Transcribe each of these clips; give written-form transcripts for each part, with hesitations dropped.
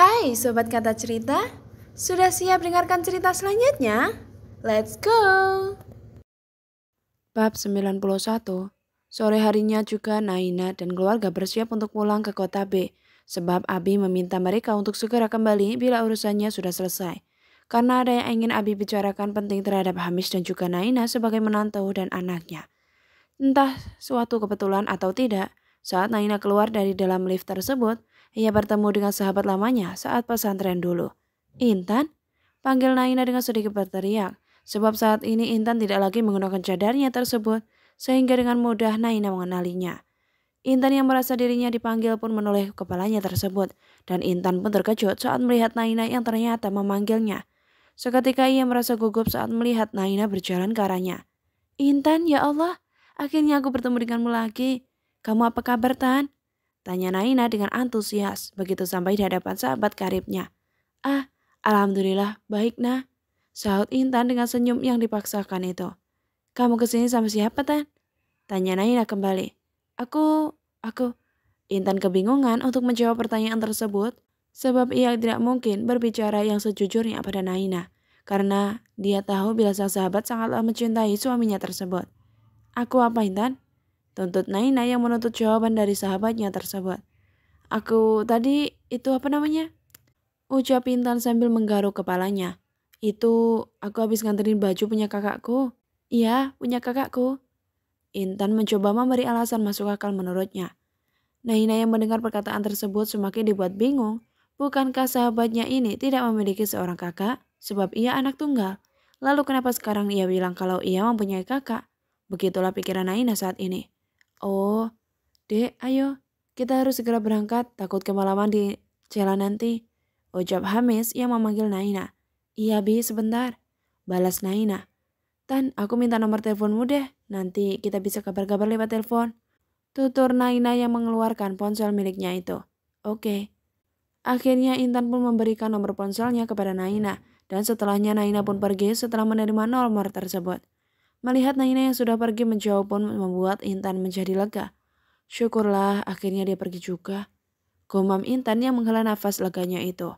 Hai Sobat Kata Cerita, sudah siap dengarkan cerita selanjutnya? Let's go! Bab 91. Sore harinya juga Naina dan keluarga bersiap untuk pulang ke kota B, sebab Abi meminta mereka untuk segera kembali bila urusannya sudah selesai. Karena ada yang ingin Abi bicarakan penting terhadap Hamis dan juga Naina sebagai menantu dan anaknya. Entah suatu kebetulan atau tidak, saat Naina keluar dari dalam lift tersebut, ia bertemu dengan sahabat lamanya saat pesantren dulu. Intan? Panggil Naina dengan sedikit berteriak, sebab saat ini Intan tidak lagi menggunakan cadarnya tersebut, sehingga dengan mudah Naina mengenalinya. Intan yang merasa dirinya dipanggil pun menoleh kepalanya tersebut, dan Intan pun terkejut saat melihat Naina yang ternyata memanggilnya. Seketika ia merasa gugup saat melihat Naina berjalan ke arahnya. Intan, ya Allah, akhirnya aku bertemu denganmu lagi. Kamu apa kabar, Tan? Tanya Naina dengan antusias begitu sampai di hadapan sahabat karibnya. Ah, alhamdulillah, baik nah. Sahut Intan dengan senyum yang dipaksakan itu. Kamu kesini sama siapa, Tan? Tanya Naina kembali. Aku. Intan kebingungan untuk menjawab pertanyaan tersebut, sebab ia tidak mungkin berbicara yang sejujurnya pada Naina, karena dia tahu bila sang sahabat sangatlah mencintai suaminya tersebut. Aku apa, Intan? Tuntut Naina yang menuntut jawaban dari sahabatnya tersebut. Aku tadi itu apa namanya? Ucap Intan sambil menggaruk kepalanya. Itu aku habis nganterin baju punya kakakku. Iya, punya kakakku. Intan mencoba memberi alasan masuk akal menurutnya. Naina yang mendengar perkataan tersebut semakin dibuat bingung. Bukankah sahabatnya ini tidak memiliki seorang kakak? Sebab ia anak tunggal. Lalu kenapa sekarang ia bilang kalau ia mempunyai kakak? Begitulah pikiran Naina saat ini. Oh, Dek, ayo. Kita harus segera berangkat, takut kemalaman di jalan nanti. Ucap Hamis yang memanggil Naina. Iya, Bi, sebentar. Balas Naina. Tan, aku minta nomor teleponmu deh. Nanti kita bisa kabar-kabar lewat telepon. Tutur Naina yang mengeluarkan ponsel miliknya itu. Oke. Akhirnya Intan pun memberikan nomor ponselnya kepada Naina. Dan setelahnya Naina pun pergi setelah menerima nomor tersebut. Melihat Naina yang sudah pergi menjauh pun membuat Intan menjadi lega. Syukurlah akhirnya dia pergi juga. Gumam Intan yang menghela nafas leganya itu.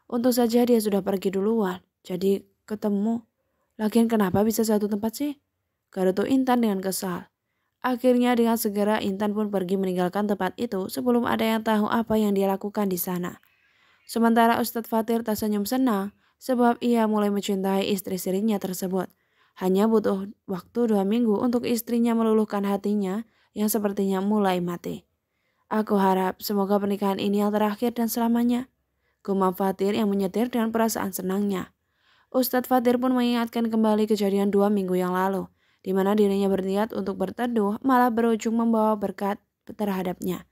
Untung saja dia sudah pergi duluan. Jadi ketemu. Lagian kenapa bisa satu tempat sih? Gerutu Intan dengan kesal. Akhirnya dengan segera Intan pun pergi meninggalkan tempat itu sebelum ada yang tahu apa yang dia lakukan di sana. Sementara Ustadz Fatir tak senyum senang sebab ia mulai mencintai istri sirinya tersebut. Hanya butuh waktu 2 minggu untuk istrinya meluluhkan hatinya yang sepertinya mulai mati. Aku harap semoga pernikahan ini yang terakhir dan selamanya. Gumam Fatir yang menyetir dengan perasaan senangnya. Ustadz Fatir pun mengingatkan kembali kejadian 2 minggu yang lalu, di mana dirinya berniat untuk berteduh malah berujung membawa berkat terhadapnya.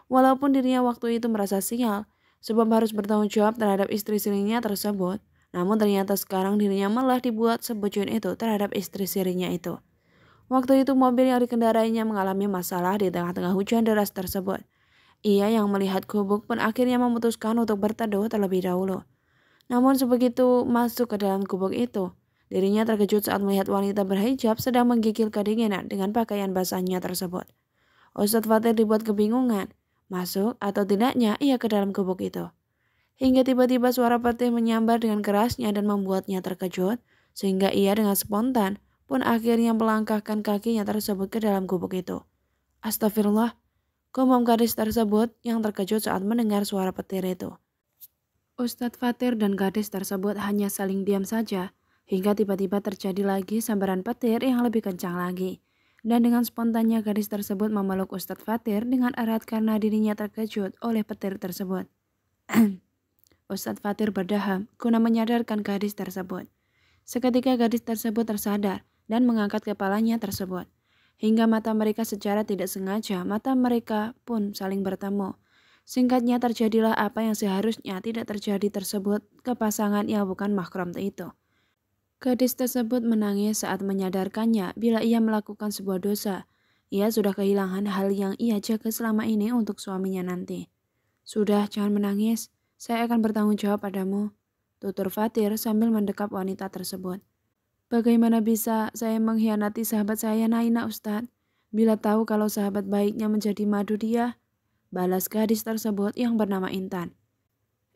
Walaupun dirinya waktu itu merasa sial, sebab harus bertanggung jawab terhadap istri sirinya tersebut, namun ternyata sekarang dirinya malah dibuat sebucin itu terhadap istri sirinya itu. Waktu itu mobil yang dikendarainya mengalami masalah di tengah-tengah hujan deras tersebut. Ia yang melihat gubuk pun akhirnya memutuskan untuk berteduh terlebih dahulu. Namun sebegitu masuk ke dalam gubuk itu, dirinya terkejut saat melihat wanita berhijab sedang menggigil kedinginan dengan pakaian basahnya tersebut. Ustadz Fatir dibuat kebingungan, masuk atau tidaknya ia ke dalam gubuk itu. Hingga tiba-tiba suara petir menyambar dengan kerasnya dan membuatnya terkejut, sehingga ia dengan spontan pun akhirnya melangkahkan kakinya tersebut ke dalam gubuk itu. Astagfirullah, gumam gadis tersebut yang terkejut saat mendengar suara petir itu. Ustadz Fatir dan gadis tersebut hanya saling diam saja, hingga tiba-tiba terjadi lagi sambaran petir yang lebih kencang lagi. Dan dengan spontannya gadis tersebut memeluk Ustadz Fatir dengan erat karena dirinya terkejut oleh petir tersebut. Ustadz Fatir berdaham guna menyadarkan gadis tersebut. Seketika gadis tersebut tersadar dan mengangkat kepalanya tersebut. Hingga mata mereka secara tidak sengaja, mata mereka pun saling bertemu. Singkatnya terjadilah apa yang seharusnya tidak terjadi tersebut ke pasangan yang bukan mahram itu. Gadis tersebut menangis saat menyadarkannya bila ia melakukan sebuah dosa. Ia sudah kehilangan hal yang ia jaga selama ini untuk suaminya nanti. Sudah, jangan menangis. Saya akan bertanggung jawab padamu. Tutur Fatir sambil mendekap wanita tersebut. Bagaimana bisa saya mengkhianati sahabat saya Naina, Ustadz? Bila tahu kalau sahabat baiknya menjadi madu dia, balas gadis tersebut yang bernama Intan.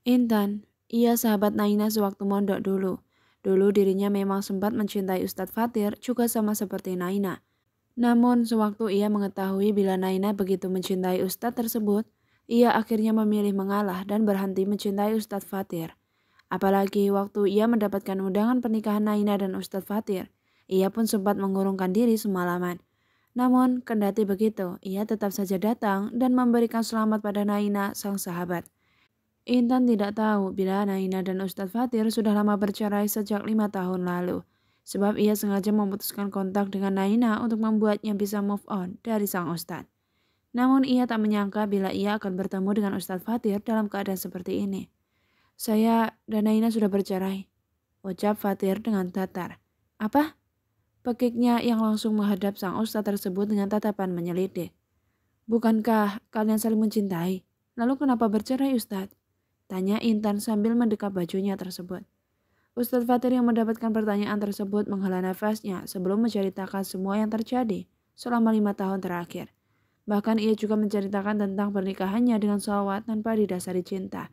Intan, ia sahabat Naina sewaktu mondok dulu. Dulu dirinya memang sempat mencintai Ustadz Fatir juga sama seperti Naina. Namun sewaktu ia mengetahui bila Naina begitu mencintai Ustadz tersebut, ia akhirnya memilih mengalah dan berhenti mencintai Ustadz Fatir. Apalagi waktu ia mendapatkan undangan pernikahan Naina dan Ustadz Fatir, ia pun sempat mengurungkan diri semalaman. Namun kendati begitu, ia tetap saja datang dan memberikan selamat pada Naina sang sahabat. Intan tidak tahu bila Naina dan Ustadz Fatir sudah lama bercerai sejak 5 tahun lalu. Sebab ia sengaja memutuskan kontak dengan Naina untuk membuatnya bisa move on dari sang Ustadz. Namun ia tak menyangka bila ia akan bertemu dengan Ustadz Fatir dalam keadaan seperti ini. Saya dan Naina sudah bercerai, ucap Fatir dengan datar. Apa? Pekiknya yang langsung menghadap sang Ustadz tersebut dengan tatapan menyelidik. Bukankah kalian saling mencintai? Lalu kenapa bercerai Ustadz? Tanya Intan sambil mendekap bajunya tersebut. Ustadz Fatir yang mendapatkan pertanyaan tersebut menghela nafasnya sebelum menceritakan semua yang terjadi selama 5 tahun terakhir. Bahkan ia juga menceritakan tentang pernikahannya dengan Salwa tanpa didasari cinta.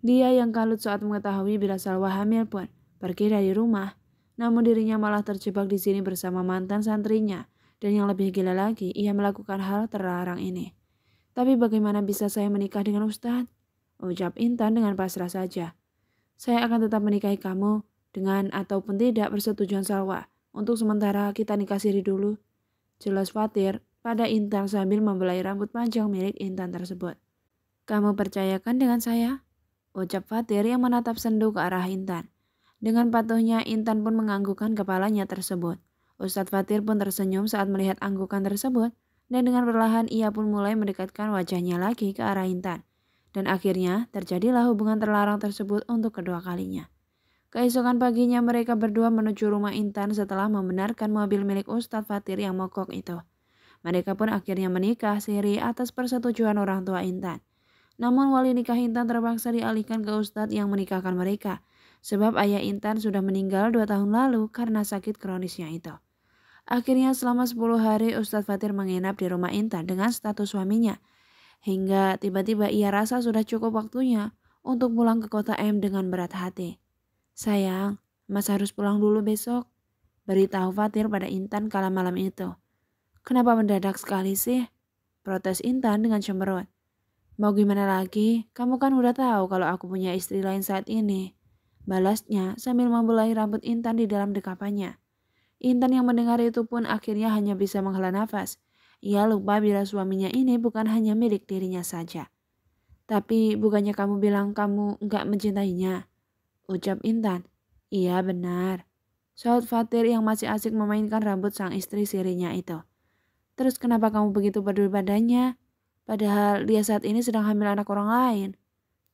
Dia yang kalut saat mengetahui bila Salwa hamil pun pergi dari rumah, namun dirinya malah terjebak di sini bersama mantan santrinya. Dan yang lebih gila lagi, ia melakukan hal terlarang ini. Tapi bagaimana bisa saya menikah dengan Ustadz? Ucap Intan dengan pasrah saja. Saya akan tetap menikahi kamu dengan ataupun tidak persetujuan Salwa. Untuk sementara kita nikah siri dulu. Jelas Fatir pada Intan sambil membelai rambut panjang milik Intan tersebut. Kamu percayakan dengan saya? Ucap Fatir yang menatap sendu ke arah Intan. Dengan patuhnya Intan pun menganggukkan kepalanya tersebut. Ustadz Fatir pun tersenyum saat melihat anggukan tersebut. Dan dengan perlahan ia pun mulai mendekatkan wajahnya lagi ke arah Intan. Dan akhirnya terjadilah hubungan terlarang tersebut untuk kedua kalinya. Keesokan paginya mereka berdua menuju rumah Intan setelah membenarkan mobil milik Ustadz Fatir yang mogok itu. Mereka pun akhirnya menikah siri atas persetujuan orang tua Intan. Namun wali nikah Intan terpaksa dialihkan ke Ustadz yang menikahkan mereka. Sebab ayah Intan sudah meninggal 2 tahun lalu karena sakit kronisnya itu. Akhirnya selama 10 hari Ustadz Fatir menginap di rumah Intan dengan status suaminya. Hingga tiba-tiba ia rasa sudah cukup waktunya untuk pulang ke kota M dengan berat hati. Sayang, Mas harus pulang dulu besok, beritahu Fatir pada Intan kala malam itu. Kenapa mendadak sekali sih? Protes Intan dengan cemberut. Mau gimana lagi, kamu kan udah tahu kalau aku punya istri lain saat ini. Balasnya sambil membelai rambut Intan di dalam dekapannya. Intan yang mendengar itu pun akhirnya hanya bisa menghela nafas. Ia lupa bila suaminya ini bukan hanya milik dirinya saja. Tapi bukannya kamu bilang kamu nggak mencintainya? Ucap Intan. Iya benar. Saud Fatir yang masih asik memainkan rambut sang istri sirinya itu. Terus kenapa kamu begitu peduli padanya? Padahal dia saat ini sedang hamil anak orang lain.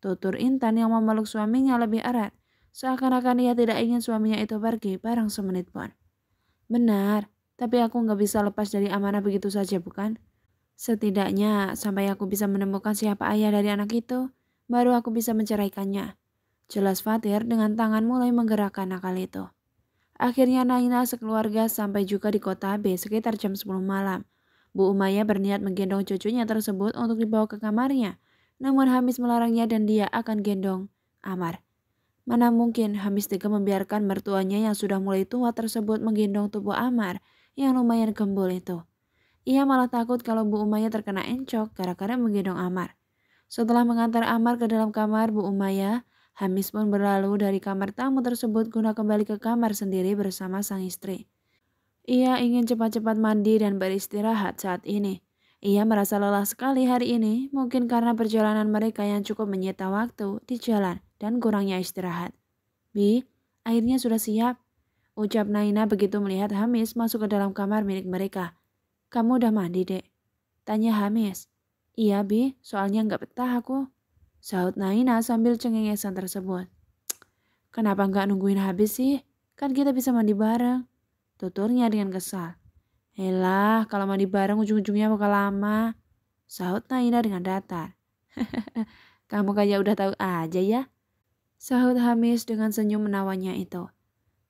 Tutur Intan yang memeluk suaminya lebih erat. Seakan-akan ia tidak ingin suaminya itu pergi barang semenit pun. Benar. Tapi aku nggak bisa lepas dari amanah begitu saja bukan? Setidaknya sampai aku bisa menemukan siapa ayah dari anak itu, baru aku bisa menceraikannya. Jelas Fatir dengan tangan mulai menggerakkan akal itu. Akhirnya Naina sekeluarga sampai juga di kota B sekitar jam 10 malam. Bu Umayyah berniat menggendong cucunya tersebut untuk dibawa ke kamarnya. Namun Hamis melarangnya dan dia akan gendong Amar. Mana mungkin Hamis tega membiarkan mertuanya yang sudah mulai tua tersebut menggendong tubuh Amar yang lumayan gembul itu. Ia malah takut kalau Bu Umayyah terkena encok gara-gara menggendong Amar. Setelah mengantar Amar ke dalam kamar Bu Umayyah, Hamis pun berlalu dari kamar tamu tersebut guna kembali ke kamar sendiri bersama sang istri. Ia ingin cepat-cepat mandi dan beristirahat saat ini. Ia merasa lelah sekali hari ini, mungkin karena perjalanan mereka yang cukup menyita waktu di jalan dan kurangnya istirahat. Bi, airnya sudah siap. Ucap Naina begitu melihat Hamis masuk ke dalam kamar milik mereka. Kamu udah mandi, Dek? Tanya Hamis. Iya, Bi, soalnya nggak betah aku. Sahut Naina sambil cengengesan tersebut. Kenapa nggak nungguin habis sih? Kan kita bisa mandi bareng. Tuturnya dengan kesal. Elah, kalau mandi bareng ujung-ujungnya bakal lama. Sahut Naina dengan datar. Kamu kayak udah tahu aja ya. Sahut Hamis dengan senyum menawannya itu.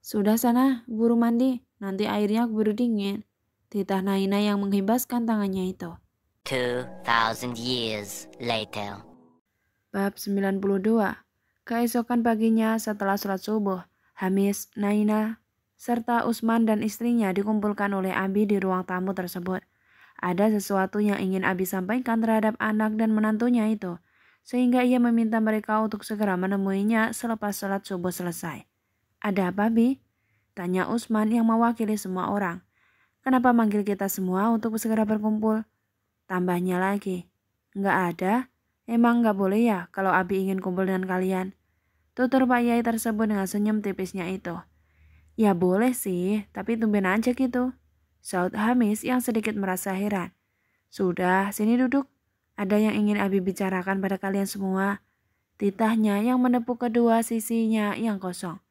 Sudah sana, buru mandi, nanti airnya keburu dingin. Titah Naina yang menghibaskan tangannya itu. 2,000 years later. Bab 92. Keesokan paginya setelah sholat subuh, Hamis, Naina, serta Usman dan istrinya dikumpulkan oleh Abi di ruang tamu tersebut. Ada sesuatu yang ingin Abi sampaikan terhadap anak dan menantunya itu, sehingga ia meminta mereka untuk segera menemuinya selepas sholat subuh selesai. Ada apa, Bi? Tanya Usman yang mewakili semua orang. Kenapa manggil kita semua untuk segera berkumpul? Tambahnya lagi, nggak ada? Emang nggak boleh ya kalau Abi ingin kumpul dengan kalian? Tutur Pak Yai tersebut dengan senyum tipisnya itu. Ya boleh sih, tapi tumben aja gitu. Saud Hamis yang sedikit merasa heran. Sudah, sini duduk. Ada yang ingin Abi bicarakan pada kalian semua. Titahnya yang menepuk kedua sisinya yang kosong.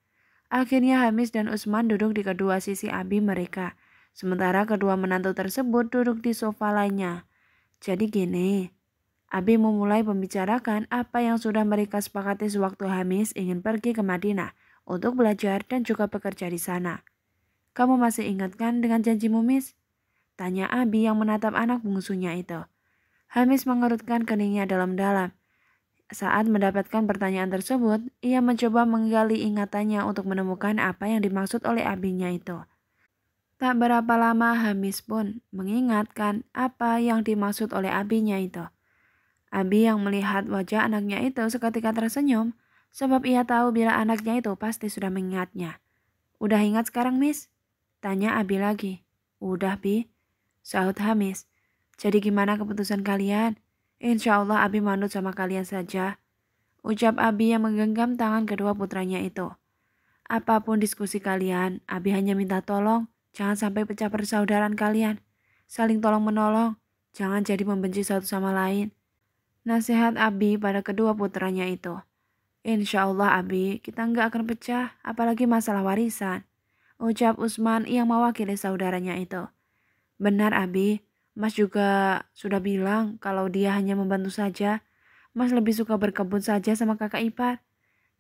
Akhirnya Hamis dan Usman duduk di kedua sisi Abi mereka. Sementara kedua menantu tersebut duduk di sofa lainnya. Jadi gini, Abi memulai membicarakan apa yang sudah mereka sepakati sewaktu Hamis ingin pergi ke Madinah untuk belajar dan juga bekerja di sana. Kamu masih ingat kan dengan janjimu, Miss? Tanya Abi yang menatap anak bungsunya itu. Hamis mengerutkan keningnya dalam-dalam. Saat mendapatkan pertanyaan tersebut, ia mencoba menggali ingatannya untuk menemukan apa yang dimaksud oleh abinya itu. Tak berapa lama Hamis pun mengingatkan apa yang dimaksud oleh abinya itu. Abi yang melihat wajah anaknya itu seketika tersenyum, sebab ia tahu bila anaknya itu pasti sudah mengingatnya. Udah ingat sekarang, Miss? Tanya Abi lagi. Udah, Bi. Sahut Hamis. Jadi gimana keputusan kalian? Insya Allah Abi manut sama kalian saja. Ucap Abi yang menggenggam tangan kedua putranya itu. Apapun diskusi kalian, Abi hanya minta tolong. Jangan sampai pecah persaudaraan kalian. Saling tolong menolong. Jangan jadi membenci satu sama lain. Nasihat Abi pada kedua putranya itu. Insya Allah Abi, kita nggak akan pecah, apalagi masalah warisan. Ucap Usman yang mewakili saudaranya itu. Benar Abi, Mas juga sudah bilang kalau dia hanya membantu saja. Mas lebih suka berkebun saja sama kakak ipar.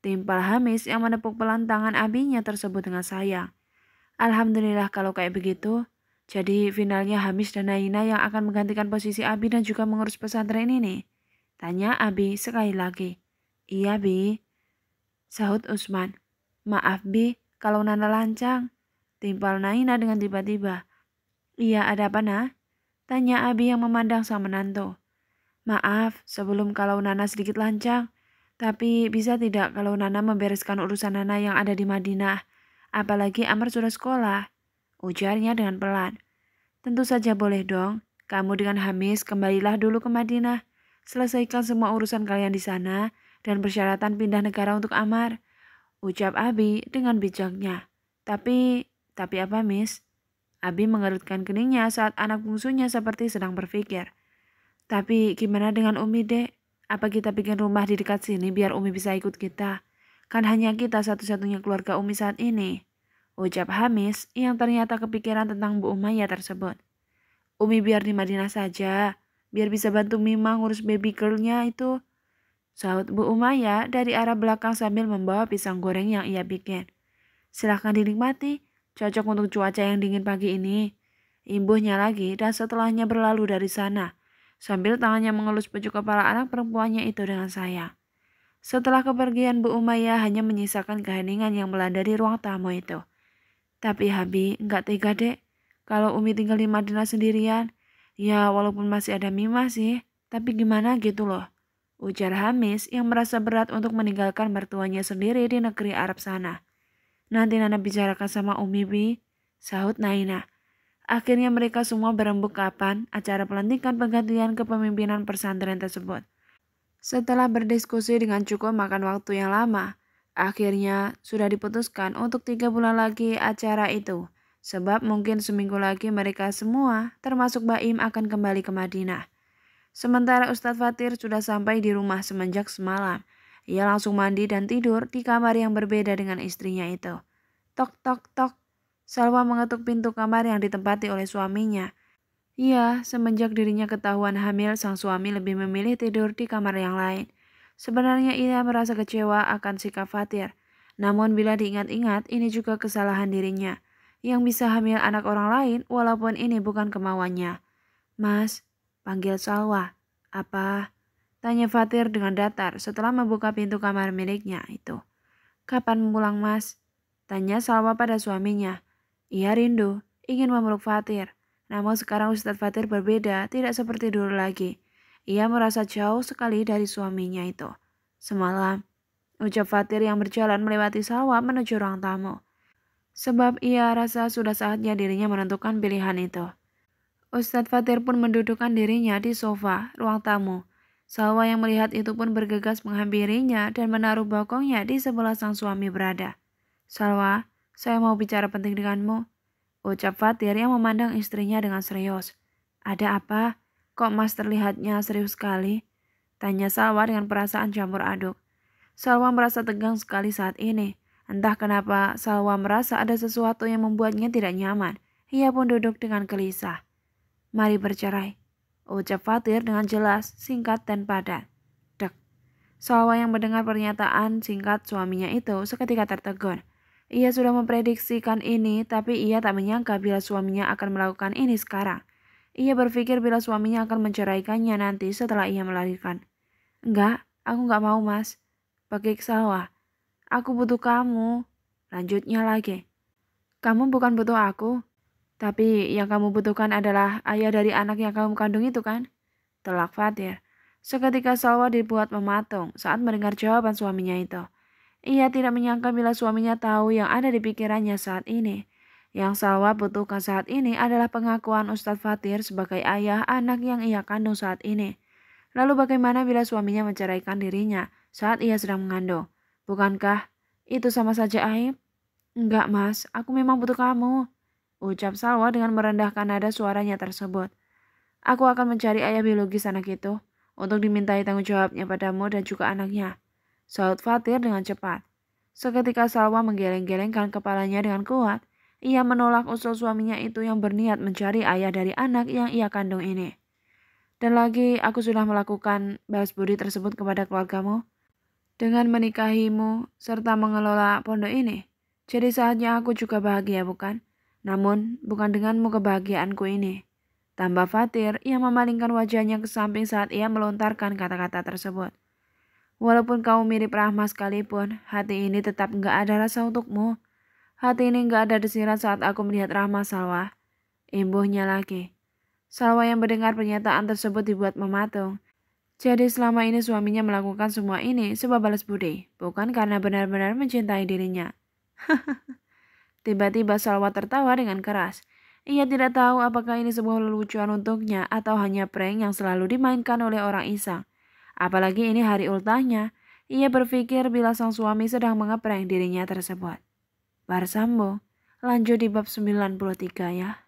Timpal Hamis yang menepuk pelan tangan abinya tersebut dengan sayang. Alhamdulillah kalau kayak begitu. Jadi finalnya Hamis dan Naina yang akan menggantikan posisi Abi dan juga mengurus pesantren ini. Tanya Abi sekali lagi. Iya Bi. Sahut Usman. Maaf Bi, kalau Nana lancang. Timpal Naina dengan tiba-tiba. Iya ada apa Nah? Tanya Abi yang memandang sang menantu. Maaf, sebelum kalau Nana sedikit lancang. Tapi bisa tidak kalau Nana membereskan urusan Nana yang ada di Madinah. Apalagi Amar sudah sekolah. Ujarnya dengan pelan. Tentu saja boleh dong. Kamu dengan Hamis kembalilah dulu ke Madinah. Selesaikan semua urusan kalian di sana dan persyaratan pindah negara untuk Amar. Ucap Abi dengan bijaknya. Tapi apa Miss? Abi mengerutkan keningnya saat anak bungsunya seperti sedang berpikir. Tapi gimana dengan Umi dek? Apa kita bikin rumah di dekat sini biar Umi bisa ikut kita? Kan hanya kita satu-satunya keluarga Umi saat ini. Ucap Hamis yang ternyata kepikiran tentang Bu Umayyah tersebut. Umi biar di Madinah saja. Biar bisa bantu Mima ngurus baby girlnya itu. Sahut Bu Umayyah dari arah belakang sambil membawa pisang goreng yang ia bikin. Silahkan dinikmati, cocok untuk cuaca yang dingin pagi ini. Imbuhnya lagi dan setelahnya berlalu dari sana. Sambil tangannya mengelus pucuk kepala anak perempuannya itu dengan sayang. Setelah kepergian Bu Umayyah hanya menyisakan keheningan yang melanda di ruang tamu itu. Tapi Habi nggak tega dek. Kalau Umi tinggal di Madinah sendirian. Ya walaupun masih ada Mima sih, tapi gimana gitu loh. Ujar Hamis yang merasa berat untuk meninggalkan mertuanya sendiri di negeri Arab sana. Nanti Nana bicarakan sama Umi Bi, sahut Naina. Akhirnya mereka semua berembuk kapan acara pelantikan penggantian kepemimpinan pesantren tersebut. Setelah berdiskusi dengan cukup makan waktu yang lama, akhirnya sudah diputuskan untuk 3 bulan lagi acara itu. Sebab mungkin seminggu lagi mereka semua, termasuk Baim akan kembali ke Madinah. Sementara Ustadz Fatir sudah sampai di rumah semenjak semalam. Ia langsung mandi dan tidur di kamar yang berbeda dengan istrinya itu. Tok tok tok. Salwa mengetuk pintu kamar yang ditempati oleh suaminya. Iya, semenjak dirinya ketahuan hamil, sang suami lebih memilih tidur di kamar yang lain. Sebenarnya ia merasa kecewa akan sikap Fatir. Namun bila diingat-ingat, ini juga kesalahan dirinya. Yang bisa hamil anak orang lain walaupun ini bukan kemauannya. Mas, panggil Salwa. Apa? Tanya Fatir dengan datar setelah membuka pintu kamar miliknya itu. Kapan pulang Mas? Tanya Salwa pada suaminya. Ia rindu, ingin memeluk Fatir. Namun sekarang Ustadz Fatir berbeda, tidak seperti dulu lagi. Ia merasa jauh sekali dari suaminya itu. Semalam, ucap Fatir yang berjalan melewati Salwa menuju ruang tamu. Sebab ia rasa sudah saatnya dirinya menentukan pilihan itu. Ustadz Fatir pun mendudukkan dirinya di sofa ruang tamu. Salwa yang melihat itu pun bergegas menghampirinya dan menaruh bokongnya di sebelah sang suami berada. Salwa, saya mau bicara penting denganmu, ucap Fatir yang memandang istrinya dengan serius. Ada apa? Kok Mas terlihatnya serius sekali? Tanya Salwa dengan perasaan campur aduk. Salwa merasa tegang sekali saat ini. Entah kenapa Salwa merasa ada sesuatu yang membuatnya tidak nyaman. Ia pun duduk dengan gelisah. Mari bercerai, ucap Fatir dengan jelas, singkat dan padat. Dek. Salwa yang mendengar pernyataan singkat suaminya itu seketika tertegun. Ia sudah memprediksikan ini, tapi ia tak menyangka bila suaminya akan melakukan ini sekarang. Ia berpikir bila suaminya akan menceraikannya nanti setelah ia melahirkan. Enggak, aku enggak mau Mas. Bagi Salwa, aku butuh kamu. Lanjutnya lagi. Kamu bukan butuh aku. Tapi yang kamu butuhkan adalah ayah dari anak yang kamu kandung itu kan? Telak Fatir. Seketika Salwa dibuat mematung saat mendengar jawaban suaminya itu. Ia tidak menyangka bila suaminya tahu yang ada di pikirannya saat ini. Yang Salwa butuhkan saat ini adalah pengakuan Ustadz Fatir sebagai ayah anak yang ia kandung saat ini. Lalu bagaimana bila suaminya menceraikan dirinya saat ia sedang mengandung? Bukankah itu sama saja aib? Enggak Mas, aku memang butuh kamu, ucap Salwa dengan merendahkan nada suaranya tersebut. Aku akan mencari ayah biologis anak itu untuk dimintai tanggung jawabnya padamu dan juga anaknya, saut Fatir dengan cepat. Seketika Salwa menggeleng-gelengkan kepalanya dengan kuat. Ia menolak usul suaminya itu yang berniat mencari ayah dari anak yang ia kandung ini. Dan lagi aku sudah melakukan balas budi tersebut kepada keluargamu dengan menikahimu serta mengelola pondok ini. Jadi saatnya aku juga bahagia bukan? Namun bukan denganmu kebahagiaanku ini. Tambah Fatir, ia memalingkan wajahnya ke samping saat ia melontarkan kata-kata tersebut. Walaupun kamu mirip Rahma sekalipun, hati ini tetap enggak ada rasa untukmu. Hati ini enggak ada desiran saat aku melihat Rahma, Salwa. Imbuhnya lagi. Salwa yang mendengar pernyataan tersebut dibuat mematung. Jadi selama ini suaminya melakukan semua ini sebab balas budi, bukan karena benar-benar mencintai dirinya. Tiba-tiba Salwa tertawa dengan keras. Ia tidak tahu apakah ini sebuah lelucon untuknya atau hanya prank yang selalu dimainkan oleh orang iseng. Apalagi ini hari ultahnya. Ia berpikir bila sang suami sedang mengeprank dirinya tersebut. Barsambung, lanjut di bab 93 ya.